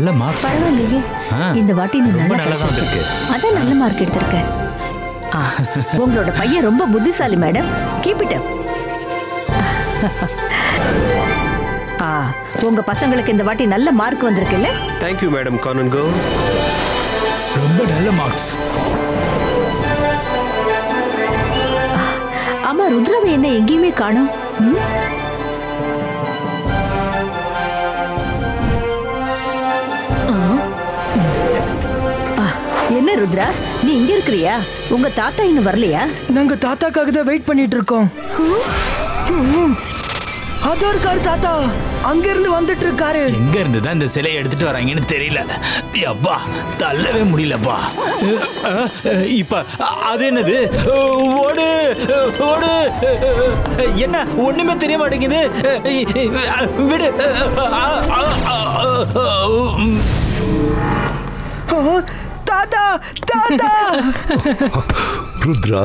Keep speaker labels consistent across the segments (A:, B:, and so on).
A: நல்ல மார்க்.
B: பரவாயில்லையே, இந்த வாட்டி நீ நல்லா
A: இருக்கு.
B: அதான் நல்ல மார்க் எடுத்திருக்க. உங்களோட பையன் ரொம்ப புத்திசாலி மேடம். Keep it up. உங்க பசங்களுக்கு இந்த வாட்டி நல்ல மார்க் வந்திருக்குல்ல?
C: தேங்க் யூ மேடம் கானன் கோ.
A: ரொம்ப நல்ல மார்க்ஸ்.
B: ஆமா, ருத்ராவை என்ன எங்கேயுமே காணோம். என்ன ருத்ரா, நீ இங்க இருக்கிறியா? உங்க தாத்தா இன்னும் வரலையா?
D: நாங்க தாத்தாக்காக தான் வெயிட் பண்ணிட்டு இருக்கோம். அதோ இருக்காரு தாத்தா, அங்க இருந்து வந்துட்டு இருக்காரு.
A: எங்க இருந்து தான் இந்த சிலையை எடுத்துட்டு வராங்கன்னு தெரியல. அப்பா தள்ளவே முடியலப்பா. இப்ப அது என்னது? ஓடு ஓடு. என்ன ஒண்ணுமே தெரிய மாட்டேங்குது. விடு.
D: தாத்தா தாத்தா.
E: Rudra,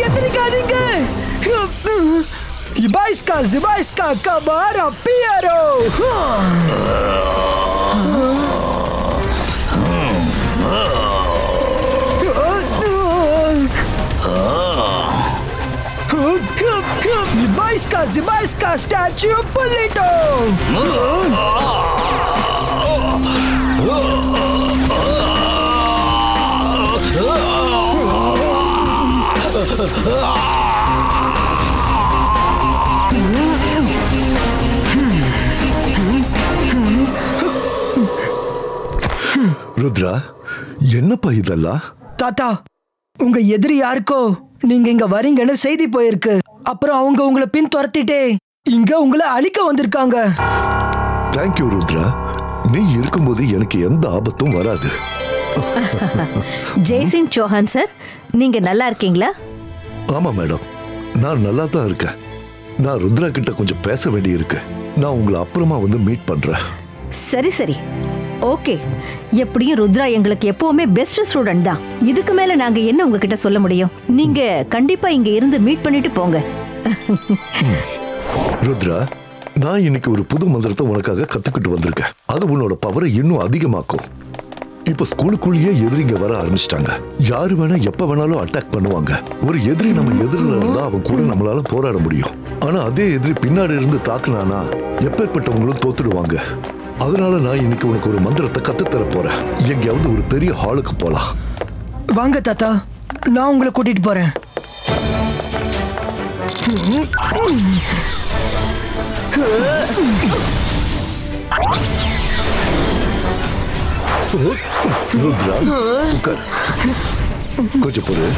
D: எந்திரிக்காதீங்க. Zibaiska Kabara Piero. Zibaiska statue Polito.
E: Rudra, என்னப்பா இதெல்லாம்?
D: தாத்தா, உங்க எதிரி யாருக்கோ நீங்க இங்க வரீங்கன்னு செய்தி போயிருக்கு. அப்புறம் அவங்க உங்களை பின் துரத்திட்டே இங்க உங்களை அழிக்க வந்திருக்காங்க.
E: தேங்க்யூ ருத்ரா, நீ இருக்கும்போது எனக்கு எந்த ஆபத்தும் வராது.
B: ஜெய்சிங் சௌஹான் சார், நீங்க நல்லா இருக்கீங்களா?
E: ஆமா மேடம், நான் நல்லா தான் இருக்கேன். நான் ருத்ரா கிட்ட கொஞ்சம் பேச வேண்டி இருக்கு. நான் உங்களை அப்புறமா வந்து மீட் பண்றேன்.
B: சரி சரி, ஓகே. எப்படியும் ருத்ரா எங்களுக்கு எப்பவுமே பெஸ்ட் ஸ்டூடெண்ட் தான். இதுக்கு மேல நாங்க என்ன உங்ககிட்ட சொல்ல முடியும்? நீங்க கண்டிப்பா இங்க இருந்து மீட் பண்ணிட்டு போங்க.
E: ருத்ரா, நான் இன்னைக்கு ஒரு புது மந்திரத்தை உனக்காக கத்துக்கிட்டு வந்திருக்கேன். அது உன்னோட பவரை இன்னும் அதிகமாக்கும். இப்ப ஸ்கூலுக்குள்ளேயே எதிரிங்க வர ஆரம்பிச்சிட்டாங்க. யாரு வேணா எப்ப வேணாலும் அட்டாக் பண்ணுவாங்க. ஒரு எதிரி நம்ம எதிரில இருந்தா அவன் கூட நம்மளால போராட முடியும். ஆனா அதே எதிரி பின்னாடி இருந்து தாக்குனானா எப்பேற்பட்டவங்களும் தோத்துடுவாங்க. அதனால நான் இன்னைக்கு உனக்கு ஒரு மந்திரத்தை கத்துத்தர போறேன். எங்கேயாவது ஒரு பெரிய ஹாலுக்கு போலாம்.
D: வாங்க தாத்தா, நான் உங்களை கூட்டிட்டு போறேன்.
E: ருத்ரா, உட்கார். கொஞ்சம் பொறு,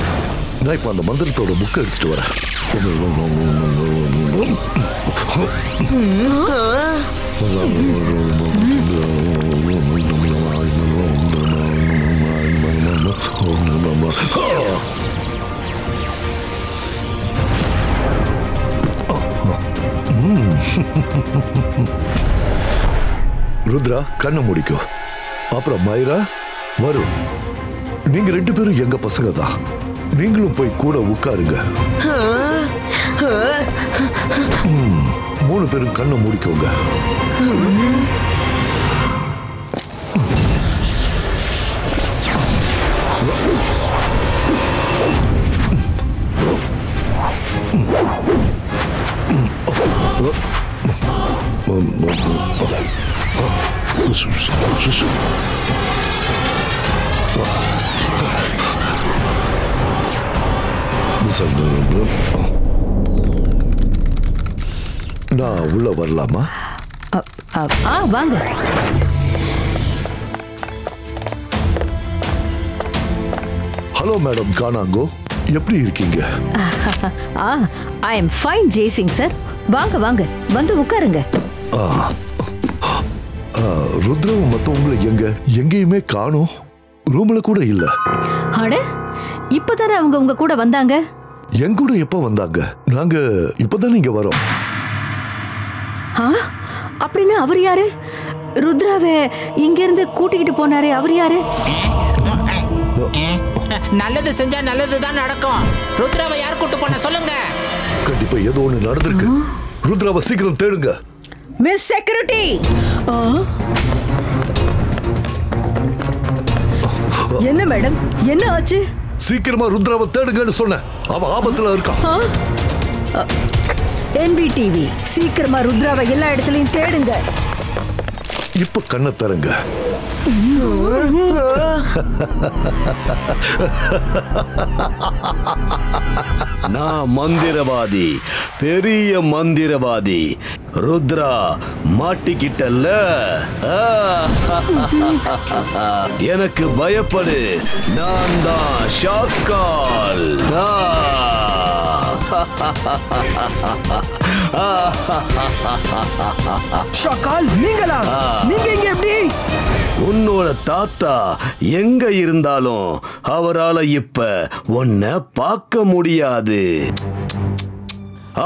E: நான் இப்ப அந்த மந்திரத்தோட புக்கை எடுத்துட்டு வரேன். ருத்ரா, கண்ணை முடிக்கோ. அப்புறம் மைரா, வரும். நீங்க ரெண்டு பேரும் எங்க பசங்க தான். நீங்களும் போய் கூட உட்காருங்க. 3 பேரும் கண்ணை மூடிக்கோங்க. நான் உள்ள வரலாமா?
B: வாங்க.
E: ஹலோ மேடம் கானாங்கோ, எப்படி இருக்கீங்க?
B: I am fine Jaisingh sir. வாங்க வாங்க, வந்து உட்காருங்க.
E: ருத்ராவும் மத்தவங்களை எங்கேயுமே காணோம். ரூம்ல கூட இல்ல.
B: அட, இப்பதானே அவங்க உங்க கூட வந்தாங்க.
E: என் கூட எப்ப வந்தாங்க? நாங்க இப்பதானே இங்க வரோம்.
B: அப்படின்னா அவர் யாரு? ருத்ராவை இங்க இருந்து கூட்டிக்கிட்டு போனாரே அவர் யாரு?
F: நல்லது செஞ்சா நல்லதுதான் நடக்கும். ருத்ராவை யார் கூட்டு போன சொல்லுங்க.
E: கண்டிப்பா ஏதோ ஒண்ணு நடந்திருக்கு. ருத்ராவை சீக்கிரம் தேடுங்க.
B: மிஸ் செக்யூரிட்டி, என்ன மேடம், என்ன ஆச்சு?
E: சீக்கிரமா ருத்ராவை தேடுங்கன்னு சொன்னேன். அவன் ஆபத்துல இருக்கான்.
B: NBTV, சீக்கிரமா ருத்ராவை எல்லா இடத்துலயும் தேடுங்க.
E: இப்ப கண்ணை தரங்க.
G: நான் மந்திரவாதி, பெரிய மந்திரவாதி. ருத்ரா மாட்டிக்கிட்டல்ல, எனக்கு பயப்படு. நான் தான் ஷாக்கால்.
D: ஷாக்கால் நீங்களா? நீங்க இங்க எப்படி?
G: உன்னோட தாத்தா எங்க இருந்தாலும் அவரால இப்ப உன்னை பார்க்க முடியாது.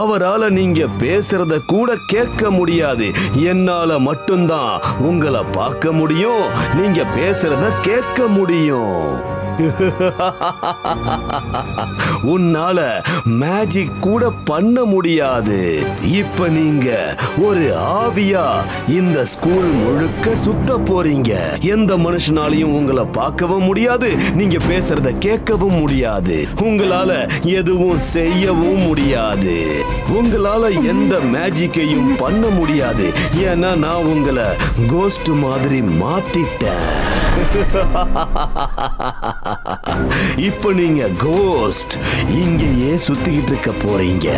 G: அவரால நீங்க பேசுறத கூட கேட்க முடியாது. என்னால மட்டும்தான் உங்களை பார்க்க முடியும், நீங்க பேசுறத கேட்க முடியும். உன்னால மேஜிக் கூட பண்ண முடியாது. இப்ப நீங்க ஒரு ஆவியா இந்த ஸ்கூல் முழுக்க சுத்த போறீங்க. எந்த மனுஷனாலையும் உங்களை பார்க்கவும் முடியாது, நீங்க பேசுறத கேட்கவும் முடியாது. உங்களால எதுவும் செய்யவும் முடியாது. உங்களால எந்த மேஜிக்கையும் பண்ண முடியாது. ஏன்னா நான் உங்களை கோஸ்ட் மாதிரி மாத்திட்டேன். இப்ப நீங்க கோஸ்ட் இங்கேயே சுத்திக்கிட்டு இருக்க போறீங்க.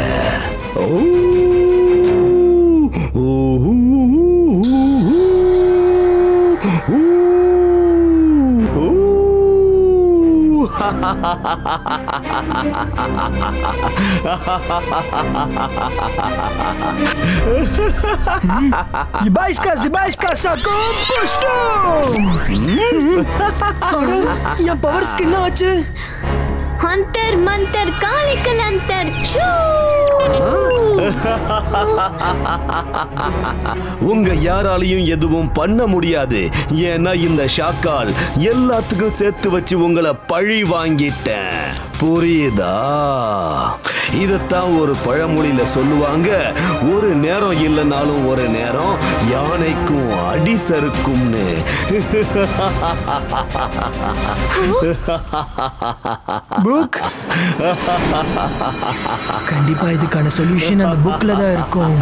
D: Zibaiska sakum pushtum. என் பவர் ஸ்கின் ஆச்சு.
H: अंतर मंतर कालिकल अंतर शू.
G: உங்க யாராலையும் எதுவும் பண்ண முடியாது. ஏன்னா இந்த ஷாக்கால் எல்லாத்துக்கும் சேர்த்து வச்சு உங்களை பழி வாங்கிட்டேன். புரியுதா? இதத்தான் ஒரு பழமொழியில சொல்லுவாங்க, ஒரு நேரம் இல்லைனாலும் ஒரு நேரம் யானைக்கும் அடி சறுக்கும்னு.
D: புக் கண்டிப்பா இதுக்கான சொல்யூஷன் அந்த புக்ல தான் இருக்கும்.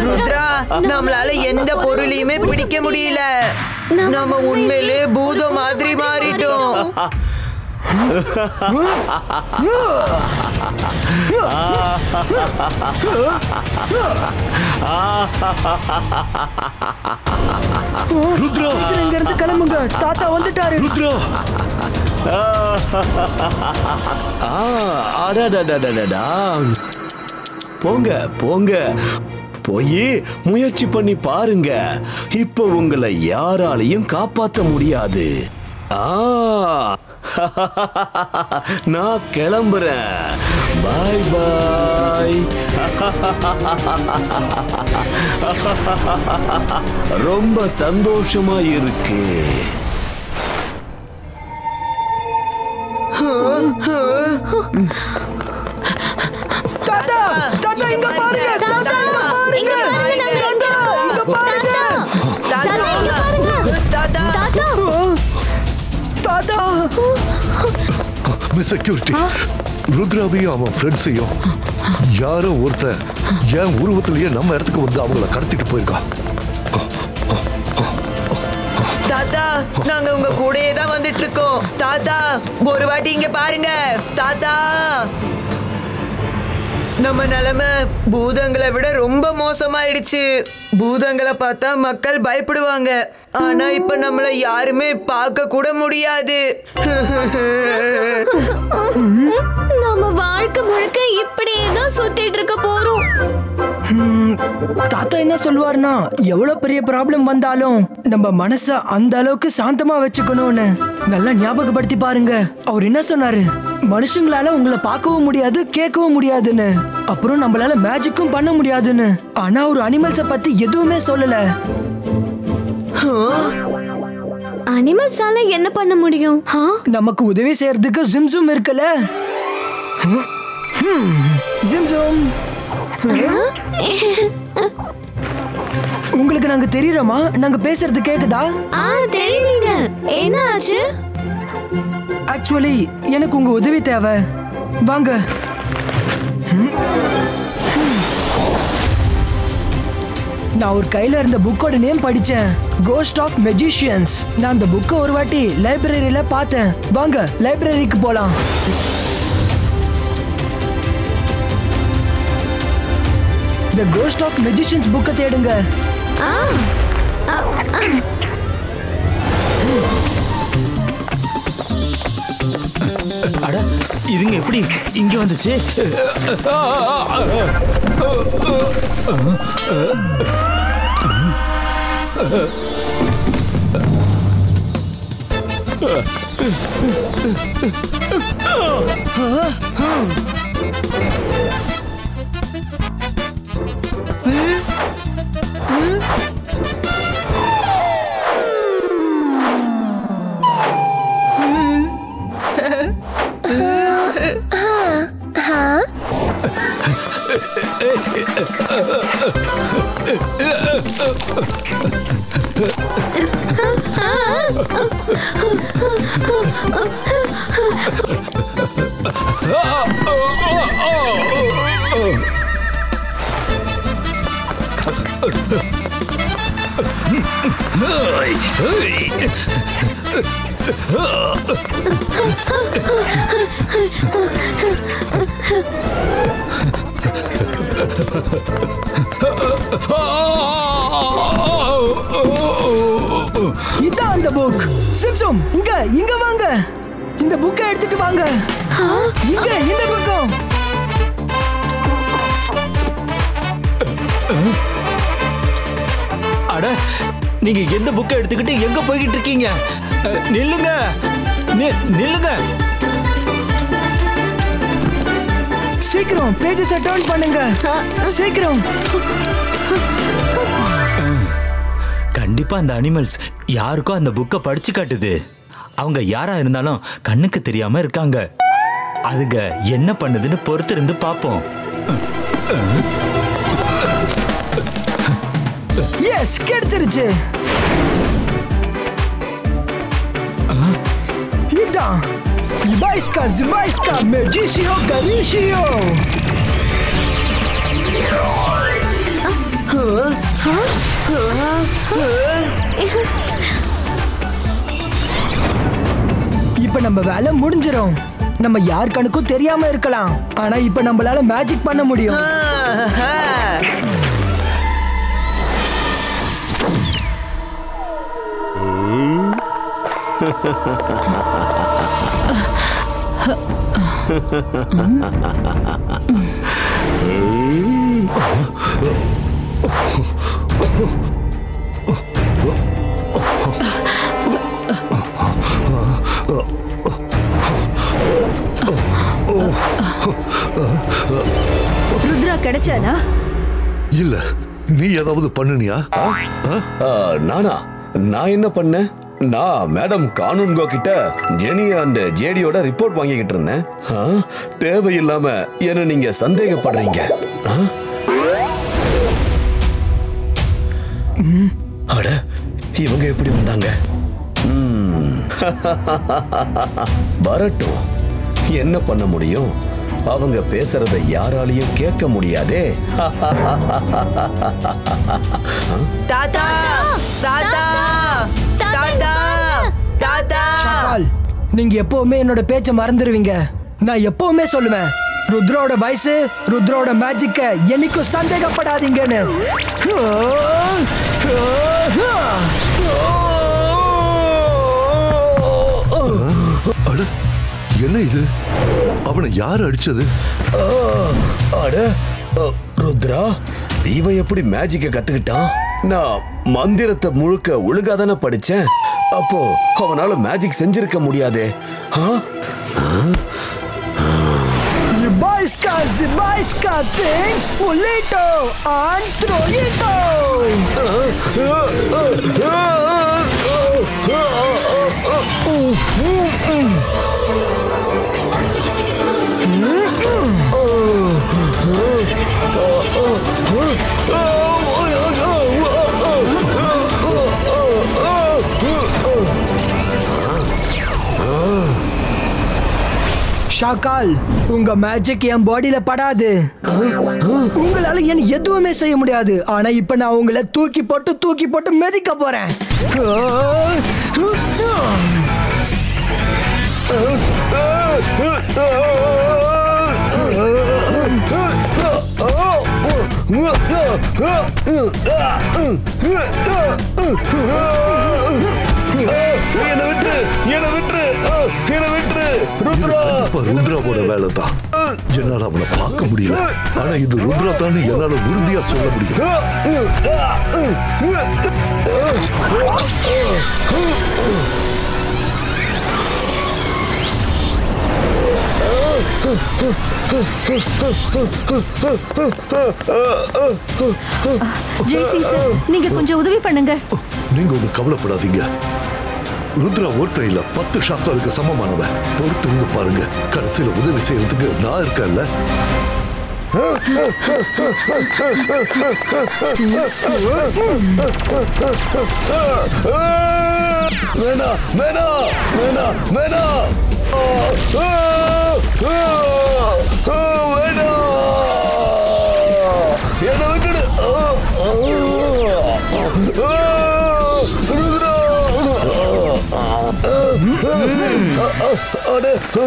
I: ருத்ரா, நம்மளால எந்த பொருளையுமே பிடிக்க முடியல. நம்ம உண்மையிலே பூதம் மாதிரி மாறிட்டோம்.
E: ருத்ரா,
D: இங்க இருந்து கிளம்புங்க, தாத்தா வந்துட்டாரு.
E: ருத்ரா,
G: போங்க போங்க, போய் முயற்சி பண்ணி பாருங்க. இப்ப உங்களை யாராலையும் காப்பாற்ற முடியாது. நான் கிளம்புறேன். பாய் பாய். ரொம்ப சந்தோஷமா இருக்கு.
D: தாத்தா, தாத்தா இங்க பாருங்க. தாத்தா இங்க பாருங்க. தாத்தா இங்க பாருங்க.
I: தாத்தா,
D: தாத்தா.
E: மிஸ் செக்யூரிட்டி, ருத்ராவையும் அவன் ஃப்ரெண்ட்ஸையும் யாரோ ஒருத்தன் என் உருவத்திலேயே நம்ம இடத்துக்கு வந்து அவங்கள கடத்திட்டு போயிருக்கான்.
I: தாத்தா, நாங்க உங்க கூடயே தான் வந்துட்டு இருக்கோம். தாத்தா, ஒரு வாட்டி இங்க பாருங்க. தாத்தா, நம்ம நிலைமை பூதங்களை விட ரொம்ப மோசமாயிடுச்சு. பூதங்களை பார்த்தா மக்கள் பயப்படுவாங்க. ஆனா இப்ப நம்மள யாருமே பார்க்க கூட முடியாது.
H: நம்ம வாழ்க்கை முழுக்க இப்படியே தான் சுத்திட்டு இருக்க போறோம்.
D: தாத்தா என்ன சொல்லுவாருன்னா எவ்வளவு பெரிய ப்ராப்ளம் வந்தாலும் நம்ம மனச அந்த அளவுக்கு சாந்தமா வச்சுக்கணும்னு நல்லா ஞாபகப்படுத்தி பாருங்க. அவர் என்ன சொன்னாரு, மனுஷங்களால உங்களை பார்க்கவும் முடியாது கேட்கவும் முடியாதுன்னு, அப்புறம் நம்மளால மேஜிக்கும் பண்ண முடியாதுன்னு. ஆனா ஒரு அனிமல்ஸ பத்தி எதுவுமே சொல்லல.
H: அனிமல்ஸால என்ன பண்ண முடியும்?
D: நமக்கு உதவி செய்யறதுக்கு ஜிம்சும் இருக்குல்ல. ஜிம்சும் உங்களுக்கு நாங்க தெரியறோமா? நாங்க பேசுறது கேக்குதா?
H: தெரியுங்க. என்ன ஆச்சு?
D: ஆக்சுவலி எனக்கு உங்க உதவி தேவை. வாங்க. நான் ஒரு கையில இருந்த புக்கோட நேம் படிச்சேன், கோஸ்ட் ஆஃப் மெஜிஷியன்ஸ். நான் அந்த புக்கை ஒரு வாட்டி லைப்ரரியில பார்த்தேன். வாங்க லைப்ரரிக்கு போலாம். The Ghost of Magicians புக்கை தேடுங்க.
A: அட இதுங்க எப்படி இங்க வந்துச்சு?
D: இதான் அந்த புக். சிம்சம் இங்க வாங்க. இந்த புக்கை எடுத்துட்டு வாங்க. இங்க இந்த பக்கம்.
A: அட நீங்க எந்த புக்கை எடுத்துக்கிட்டு எங்க போய்கிட்டு இருக்கீங்க? நில்லுங்க, நில்லுங்க.
D: சீக்கிரம் பேஜஸ் டர்ன் பண்ணுங்க. சீக்கிரம்.
A: கண்டிப்பா அந்த அனிமல்ஸ் யாருக்கோ அந்த புக்கை படிச்சு காட்டுது. அவங்க யாரா இருந்தாலும் கண்ணுக்கு தெரியாம இருக்காங்க. அதுங்க என்ன பண்ணுதுன்னு பொறுத்து இருந்து பாப்போம்.
D: எஸ், கிடைச்சிருச்சு. இதான் இபாய்ஸ்கா ஜிபாய்ஸ்கா மெஜிஷியோ கரிஷியோ. இப்ப நம்ம வேலை முடிஞ்சிரும். நம்ம யார் கணக்கும் தெரியாம இருக்கலாம், ஆனா இப்ப நம்மளால மேஜிக் பண்ண முடியும்.
B: ருத்ரா கிடைச்சானா?
E: இல்ல, நீ ஏதாவது பண்ணுனியா?
G: நானா? நான் என்ன பண்ணேன்? நான் மேடம் கானூன்கோ கிட்ட ஜெனி அண்ட் ஜேடியோட ரிப்போர்ட் வாங்கிக்கிட்டு இருந்தேன். தேவையில்லாம என்ன நீங்க சந்தேகப்படுறீங்க. அட, இவங்க எப்படி வந்தாங்க? வரட்டும், என்ன பண்ண முடியும்? அவங்க பேசுறத யாராலையும் கேட்க முடியாதே.
I: தாத்தா தாத்தா தாத்தா தாத்தா.
D: ஷாக்கால், நீங்க எப்பவுமே என்னோட பேச்ச மறந்துடுவீங்க. நான் எப்பவுமே சொல்லுவேன், ருத்ரோட வயசு, ருத்ரோட மேஜிக்க என்னைக்கும் சந்தேகப்படாதீங்கன்னு.
E: என்ன இது? அவனை யார் அடிச்சது?
G: அட ருத்ரா, இவன் எப்படி மேஜிக்க கத்துக்கிட்டான்? நான் மந்திரத்தை முழுக்க ஒழுங்கா தானே படிச்சேன். அப்போ அவனால மேஜிக் செஞ்சிருக்க முடியாதே.
D: Zibaiska thinks Pulito and Trollito. ஷாக்கால், உங்க மேஜிக் என் பாடியில படாது. உங்களால என்ன எதுவுமே செய்ய முடியாது. ஆனா இப்ப நான் உங்களை தூக்கி போட்டு மிதிக்க போறேன்.
E: ருத்ராவோட வேலை தான். என்னால அவனை பார்க்க முடியல. ஆனா இது ருத்ரா தான் என்னால உறுதியா சொல்ல முடியும்.
B: ஜெய்சிங் சார், நீங்க கொஞ்சம் உதவி பண்ணுங்க.
E: நீங்க ஒண்ணு கவலைப்படாதீங்க. ருத்ரா ஒருத்தர் இல்ல, 10 ஷாக்காலுக்கு சமமானவன். பொறுத்து இருந்து பாருங்க. கடைசியில உதவி செய்யறதுக்கு நான் இருக்கேன்ல.
G: வேணா வேணா வேணா வேணா வேணா, என்ன விட்டுடு.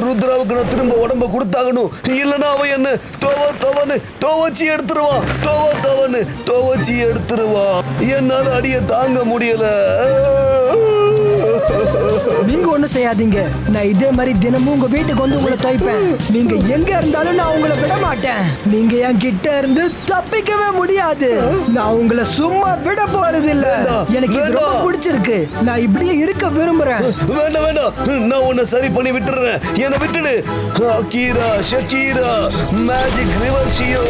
G: ருத்ராவுக்கு நான் திரும்ப உடம்ப கொடுத்தாகணும். இல்லைன்னா அவன் என்ன துவச்சி எடுத்துருவான். என்னால அடிய தாங்க முடியல.
D: நீங்க ஒண்ணும் செய்யாதீங்க. நான் இதே மாதிரி தினமும் உங்க வீட்டுக்கு வந்து உங்களை துவைப்பேன். நீங்க எங்க இருந்தாலும் நான் உங்களை விட மாட்டேன். நீங்க என் கிட்ட இருந்து தப்பிக்கவே முடியாது. நான் உங்களை சும்மா விட போறது இல்ல. எனக்கு இது ரொம்ப பிடிச்சிருக்கு. நான் இப்படியே இருக்க விரும்புறேன்.
G: வேண்டாம் வேண்டாம், நான் உன்னை சரி பண்ணி விட்டுறேன். என்னை விட்டுடு. அகீரா ஷக்கீரா மேஜிக் ரிவர்ஷியோ.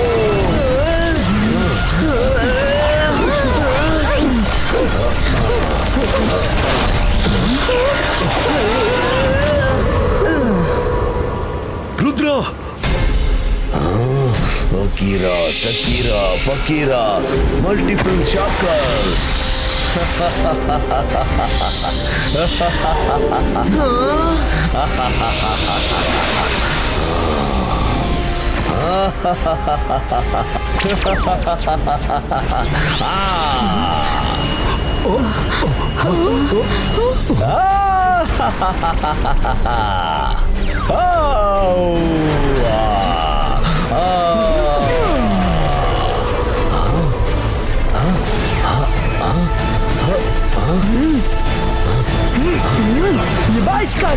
E: ருத்ரா,
G: அகீரா ஷக்கீரா பக்கீரா multiple shocker.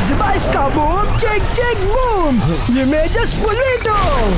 D: Zibaiska, boom, check, boom. You may just pull it off.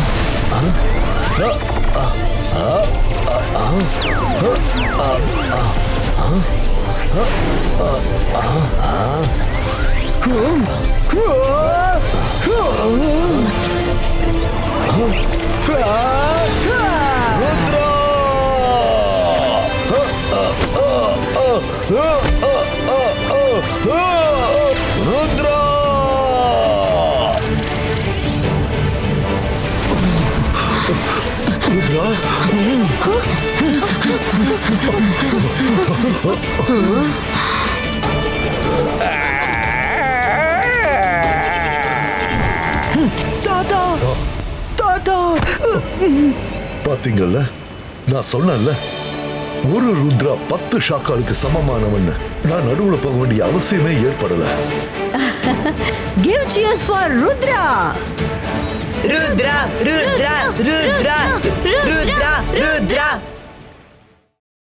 G: Rudra,
E: Rudra,
D: தாத்தா தாத்தா,
E: பாத்தீங்கல்ல, நான் சொன்னேன்ல, ஒரு ருத்ரா 10 ஷாக்காலுக்கு சமமானவன். நான் நடுவுல போக வேண்டிய அவசியமே ஏற்படல.
B: Give cheers for Rudra.
I: Rudra, Rudra, Rudra, Rudra, Rudra.